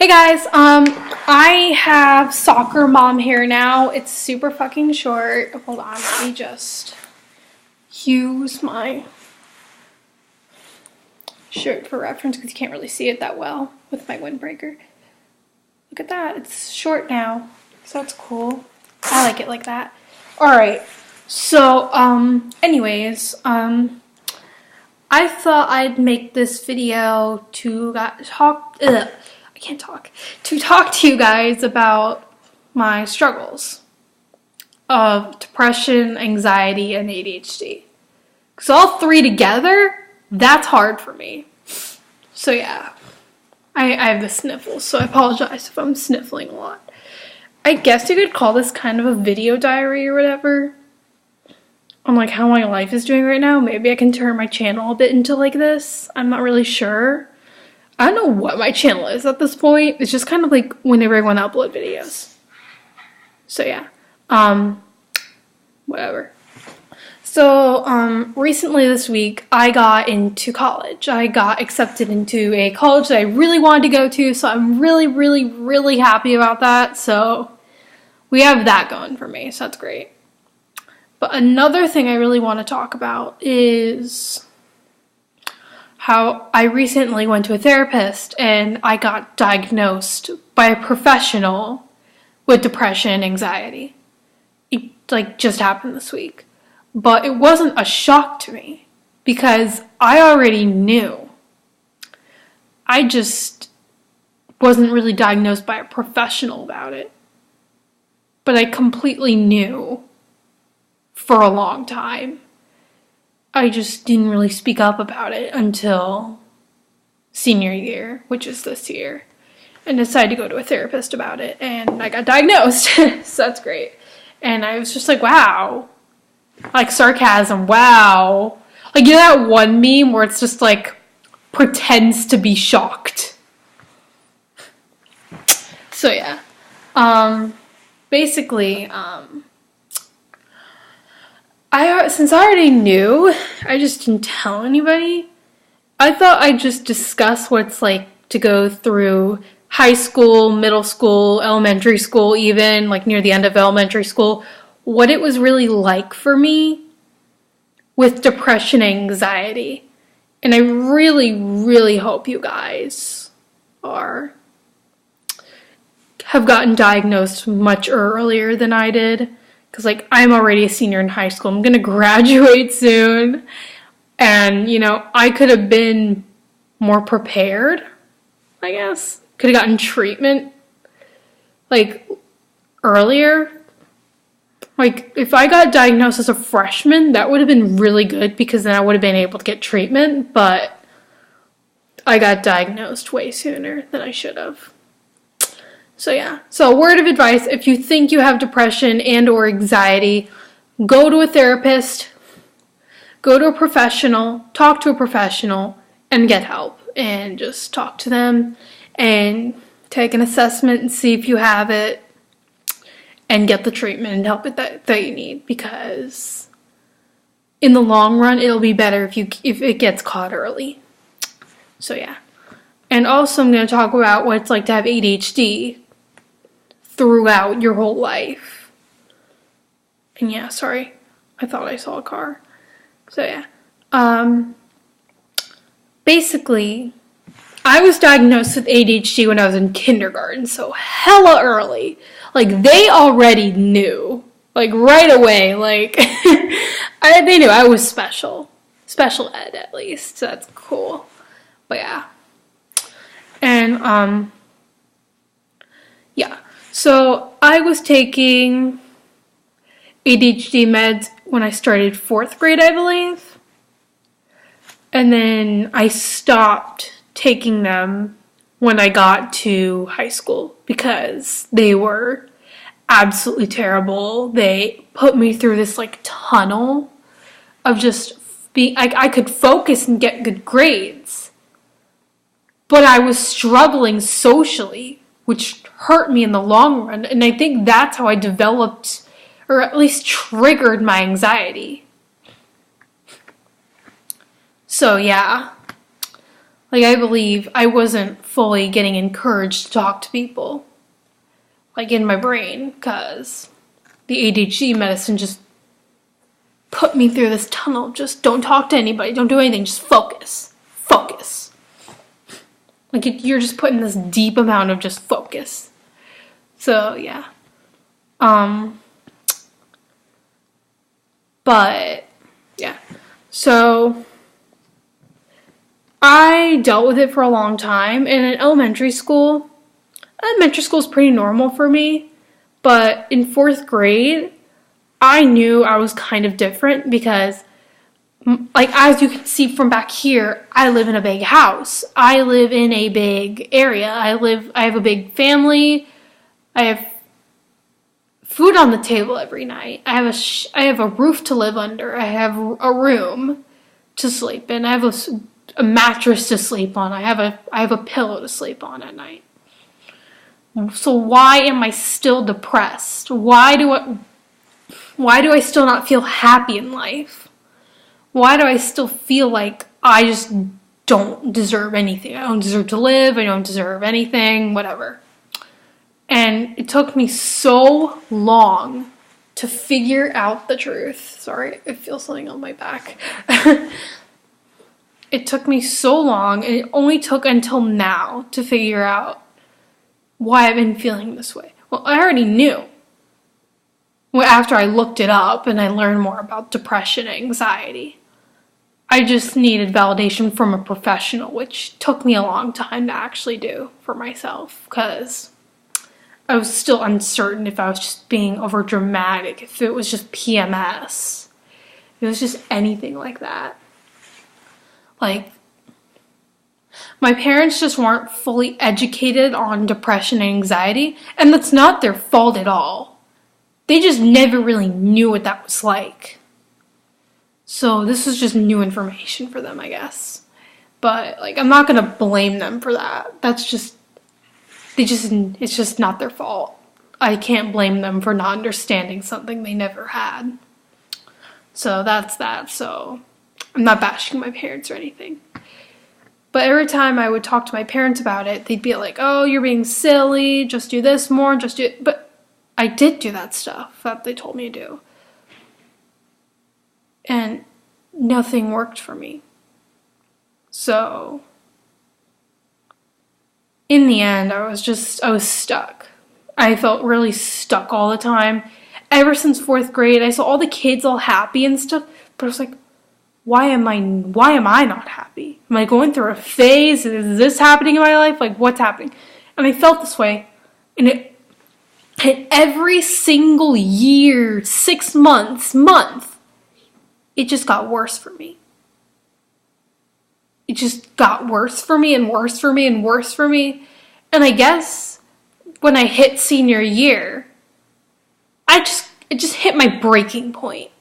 Hey guys, I have soccer mom hair now. It's super fucking short. Hold on, let me just use my shirt for reference because you can't really see it that well with my windbreaker. Look at that, it's short now, so that's cool. I like it like that. Alright, so, anyways, I thought I'd make this video to talk to you guys about my struggles of depression, anxiety, and ADHD. Because all three together, that's hard for me. So yeah, I have the sniffles, so I apologize if I'm sniffling a lot. I guess you could call this kind of a video diary or whatever. On like how my life is doing right now. Maybe I can turn my channel a bit into like this. I'm not really sure. I don't know what my channel is at this point. It's just kind of like whenever I want to upload videos. So yeah. Whatever. So, recently this week, I got into college. I got accepted into a college that I really wanted to go to, so I'm really, really, really happy about that. So, we have that going for me, so that's great. But another thing I really want to talk about is how I recently went to a therapist and I got diagnosed by a professional with depression and anxiety. It just happened this week. But it wasn't a shock to me because I already knew. I just wasn't really diagnosed by a professional about it. But I completely knew for a long time. I just didn't really speak up about it until senior year, which is this year, and decided to go to a therapist about it, and I got diagnosed, so that's great. And I was just like, wow. Like sarcasm, wow. Like, you know that one meme where it's just like, pretends to be shocked? So yeah. Basically, since I already knew, I just didn't tell anybody. I thought I'd just discuss what it's like to go through high school, middle school, elementary school, even like near the end of elementary school, what it was really like for me with depression and anxiety. And I really, really hope you guys have gotten diagnosed much earlier than I did. Because, like, I'm already a senior in high school. I'm going to graduate soon. And, you know, I could have been more prepared, I guess. Could have gotten treatment, like, earlier. Like, if I got diagnosed as a freshman, that would have been really good because then I would have been able to get treatment. But I got diagnosed way sooner than I should have. So yeah, so a word of advice, if you think you have depression and or anxiety, go to a therapist, go to a professional, talk to a professional, and get help. And just talk to them and take an assessment and see if you have it and get the treatment and help that you need. Because in the long run, it'll be better if it gets caught early. So yeah. And also I'm going to talk about what it's like to have ADHD throughout your whole life. And yeah, sorry. I thought I saw a car. So yeah. Basically, I was diagnosed with ADHD when I was in kindergarten, so hella early. Like, they already knew. Like, right away. Like, they knew I was special. Special ed, at least. So that's cool. But yeah. And, yeah. So, I was taking ADHD meds when I started 4th grade, I believe. And then I stopped taking them when I got to high school because they were absolutely terrible. They put me through this, like, tunnel of just being... I could focus and get good grades. But I was struggling socially, which hurt me in the long run, and I think that's how I developed, or at least triggered, my anxiety. So yeah, Like, I believe I wasn't fully getting encouraged to talk to people, like, in my brain, because the ADHD medicine just put me through this tunnel. Just don't talk to anybody, don't do anything, just focus. Focus. Like, you're just putting this deep amount of just focus. So, yeah. But, yeah. So, I dealt with it for a long time. And in elementary school is pretty normal for me. But in 4th grade, I knew I was kind of different because, like, as you can see from back here, I live in a big house. I live in a big area. I have a big family. I have food on the table every night. I have a roof to live under. I have a room to sleep in. I have a mattress to sleep on. I have a pillow to sleep on at night. So why am I still depressed? Why do I still not feel happy in life? Why do I still feel like I just don't deserve anything? I don't deserve to live. I don't deserve anything, whatever. And it took me so long to figure out the truth. Sorry, I feel something on my back. It took me so long, and it only took until now to figure out why I've been feeling this way. Well, I already knew. Well, after I looked it up and I learned more about depression and anxiety, I just needed validation from a professional, which took me a long time to actually do for myself, because I was still uncertain if I was just being over dramatic, if it was just PMS, if it was just anything like that. Like, my parents just weren't fully educated on depression and anxiety, and that's not their fault at all. They just never really knew what that was like. So this was just new information for them, I guess. But, like, I'm not gonna blame them for that. It's just not their fault. I can't blame them for not understanding something they never had. So that's that. So I'm not bashing my parents or anything. But every time I would talk to my parents about it, they'd be like, oh, you're being silly, just do this more, just do it. But I did do that stuff that they told me to do. And nothing worked for me. So in the end, I was stuck. I felt really stuck all the time. Ever since 4th grade, I saw all the kids all happy and stuff, but I was like, why am I not happy? Am I going through a phase? Is this happening in my life? Like, what's happening? And I felt this way, and every single year, 6 month, it just got worse for me. It just got worse for me and worse for me and worse for me. And I guess when I hit senior year, it just hit my breaking point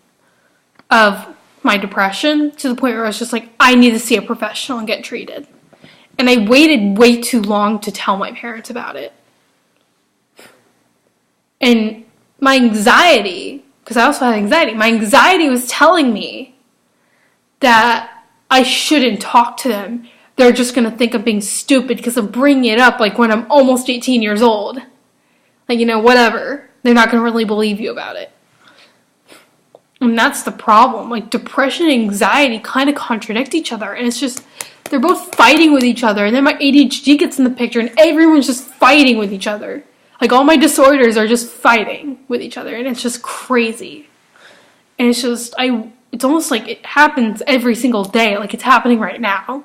of my depression, to the point where I was just like, I need to see a professional and get treated. And I waited way too long to tell my parents about it. And my anxiety, because I also had anxiety, my anxiety was telling me that I shouldn't talk to them. They're just going to think I'm being stupid because I'm bringing it up like when I'm almost 18 years old. Like, whatever. They're not going to really believe you about it. And that's the problem. Like, depression and anxiety kind of contradict each other. And it's just, they're both fighting with each other. And then my ADHD gets in the picture and everyone's just fighting with each other. Like, all my disorders are just fighting with each other. And it's just crazy. And it's just, it's almost like it happens every single day. Like, it's happening right now.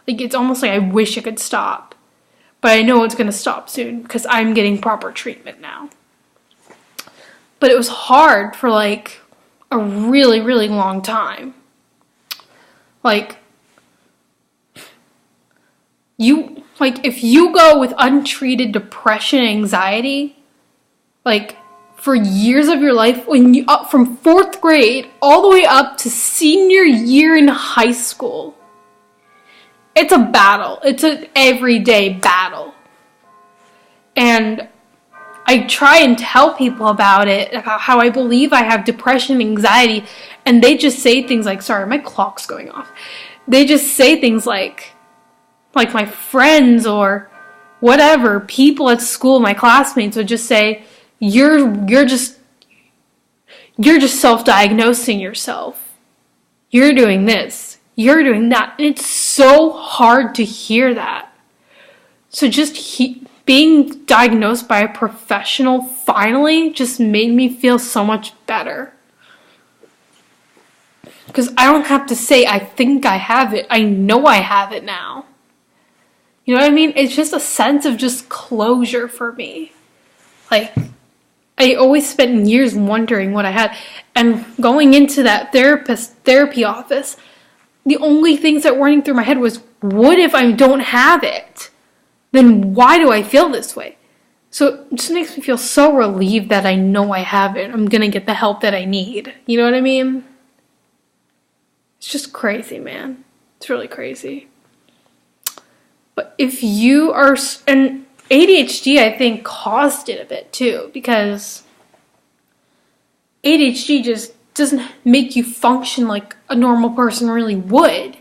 Like, it's almost like I wish it could stop. But I know it's going to stop soon because I'm getting proper treatment now. But it was hard for, like, a really, really long time. Like, if you go with untreated depression and anxiety, like, for years of your life, from 4th grade all the way up to senior year in high school, it's a battle. It's an everyday battle. And I try and tell people about it, about how I believe I have depression and anxiety, and they just say things like, sorry, my clock's going off. They just say things like, like my friends or whatever, people at school, my classmates would just say, you're just self-diagnosing yourself. You're doing this. You're doing that. And it's so hard to hear that. So just being diagnosed by a professional finally just made me feel so much better. Because I don't have to say, I think I have it. I know I have it now. You know what I mean? It's just a sense of just closure for me. Like, I always spent years wondering what I had. And going into that therapy office, the only things that were running through my head was, what if I don't have it? Then why do I feel this way? So it just makes me feel so relieved that I know I have it. I'm going to get the help that I need. You know what I mean? It's just crazy, man. It's really crazy. But if you are, and ADHD, I think, caused it a bit too, because ADHD just doesn't make you function like a normal person really would.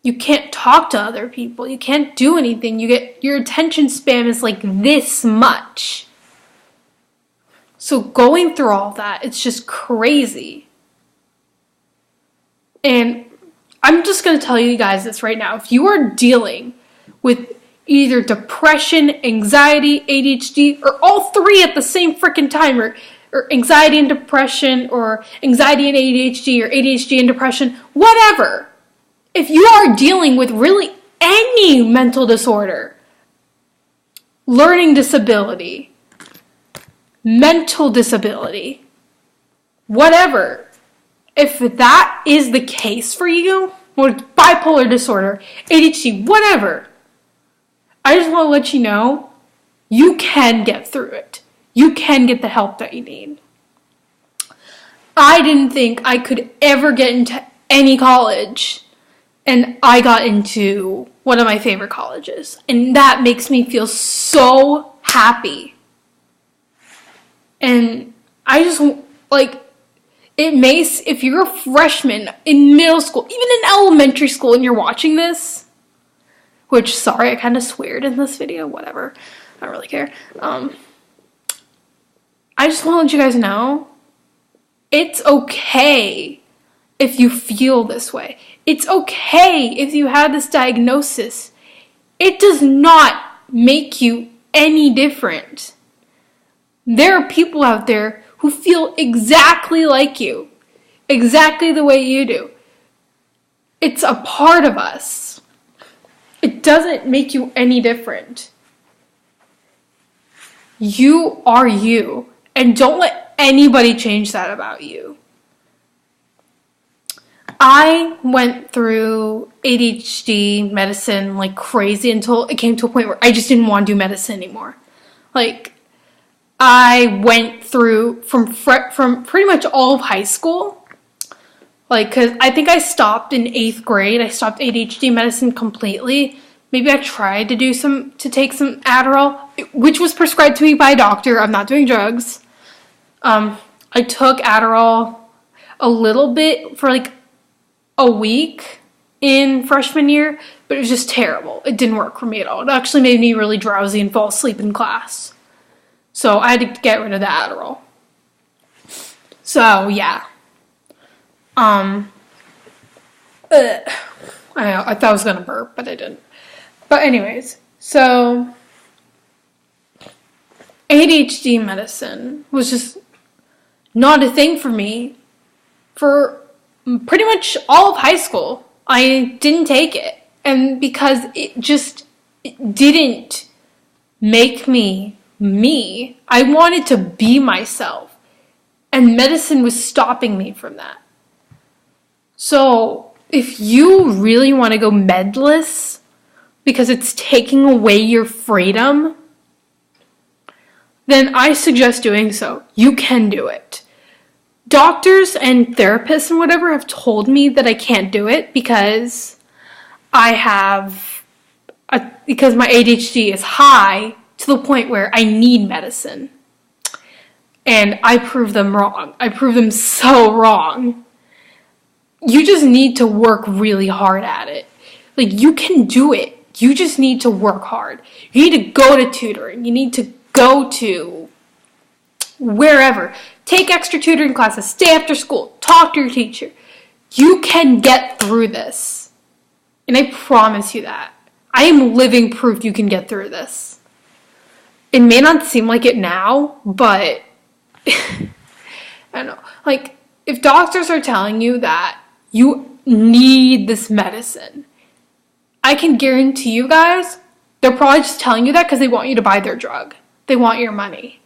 You can't talk to other people. You can't do anything. Your attention span is like this much. So going through all that, it's just crazy. And I'm just going to tell you guys this right now. If you are dealing with either depression, anxiety, ADHD, or all three at the same freaking time, or anxiety and depression, or anxiety and ADHD, or ADHD and depression, whatever. If you are dealing with really any mental disorder, learning disability, mental disability, whatever, if that is the case for you, or bipolar disorder, ADHD, whatever, I just want to let you know, you can get through it. You can get the help that you need. I didn't think I could ever get into any college, and I got into one of my favorite colleges, and that makes me feel so happy. And I just, like, it may, if you're a freshman in middle school, even in elementary school, and you're watching this, which, sorry, I kind of sweared in this video, whatever, I don't really care. I just want to let you guys know, it's okay if you feel this way. It's okay if you have this diagnosis. It does not make you any different. There are people out there who feel exactly like you, exactly the way you do. It's a part of us. It doesn't make you any different. You are you, and don't let anybody change that about you. I went through ADHD medicine like crazy until it came to a point where I just didn't want to do medicine anymore. Like, I went through from pretty much all of high school. Like, because I think I stopped in 8th grade. I stopped ADHD medicine completely. Maybe I tried to take some Adderall, which was prescribed to me by a doctor. I'm not doing drugs. I took Adderall a little bit for like a week in freshman year, but it was just terrible. It didn't work for me at all. It actually made me really drowsy and fall asleep in class. So I had to get rid of the Adderall. So yeah. I thought I was gonna burp, but I didn't. But anyways, so ADHD medicine was just not a thing for me for pretty much all of high school. I didn't take it. And because it didn't make me, I wanted to be myself. And medicine was stopping me from that. So if you really want to go medless because it's taking away your freedom, then I suggest doing so. You can do it. Doctors and therapists and whatever have told me that I can't do it because because my ADHD is high to the point where I need medicine. And I prove them wrong. I prove them so wrong. You just need to work really hard at it. Like, you can do it. You just need to work hard. You need to go to tutoring. You need to go to wherever. Take extra tutoring classes. Stay after school. Talk to your teacher. You can get through this. And I promise you that. I am living proof you can get through this. It may not seem like it now, but I don't know. Like, if doctors are telling you that you need this medicine, I can guarantee you guys, they're probably just telling you that because they want you to buy their drug. They want your money.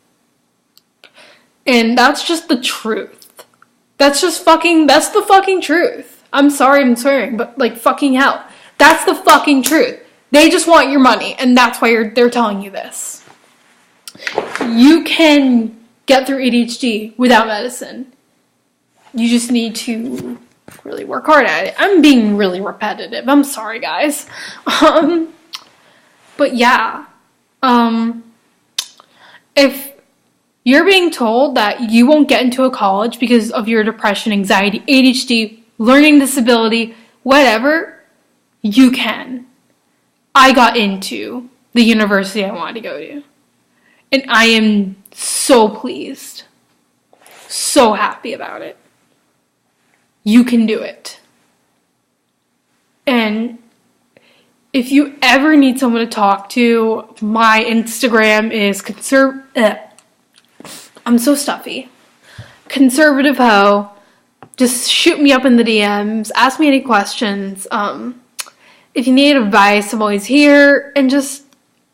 And that's just the truth. That's the fucking truth. I'm sorry I'm swearing, but like fucking hell. That's the fucking truth. They just want your money, and that's why they're telling you this. You can get through ADHD without medicine. You just need to really work hard at it. I'm being really repetitive. I'm sorry, guys. But yeah. If you're being told that you won't get into a college because of your depression, anxiety, ADHD, learning disability, whatever, you can. I got into the university I wanted to go to. And I am so pleased. So happy about it. You can do it. And if you ever need someone to talk to, my Instagram is I'm so stuffy. Conservative Ho. Just shoot me up in the DMs. Ask me any questions. If you need advice, I'm always here. And just,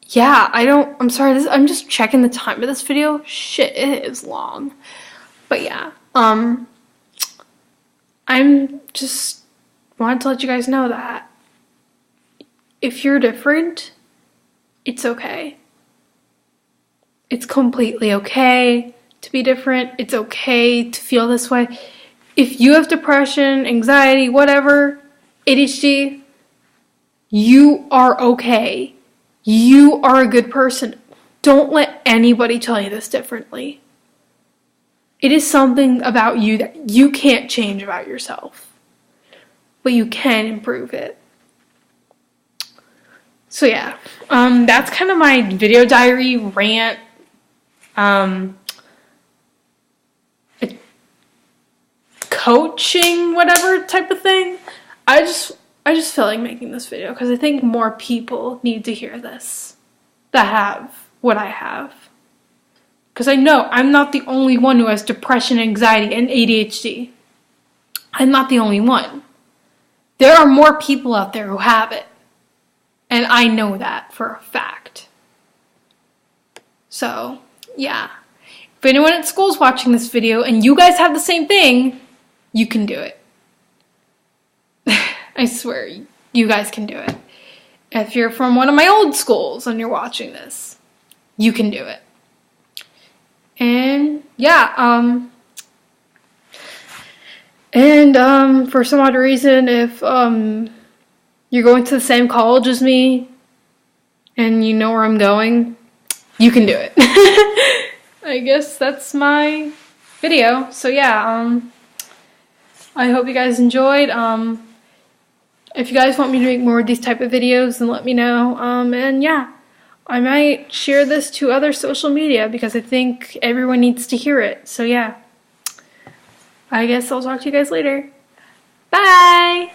yeah, I'm sorry, I'm just checking the time of this video. Shit, it is long. But yeah, I'm just wanted to let you guys know that if you're different, it's okay. It's completely okay to be different. It's okay to feel this way. If you have depression, anxiety, whatever, ADHD, you are okay. You are a good person. Don't let anybody tell you this differently. It is something about you that you can't change about yourself, but you can improve it. So yeah, that's kind of my video diary rant. Coaching, whatever type of thing. I just feel like making this video because I think more people need to hear this that have what I have. Because I know I'm not the only one who has depression, anxiety, and ADHD. I'm not the only one. There are more people out there who have it. And I know that for a fact. So, yeah. If anyone at school is watching this video and you guys have the same thing, you can do it. I swear, you guys can do it. If you're from one of my old schools and you're watching this, you can do it. And yeah, for some odd reason, if you're going to the same college as me and you know where I'm going, you can do it. I guess that's my video. So yeah, I hope you guys enjoyed. If you guys want me to make more of these type of videos, then let me know. And yeah, I might share this to other social media because I think everyone needs to hear it. So yeah, I guess I'll talk to you guys later. Bye!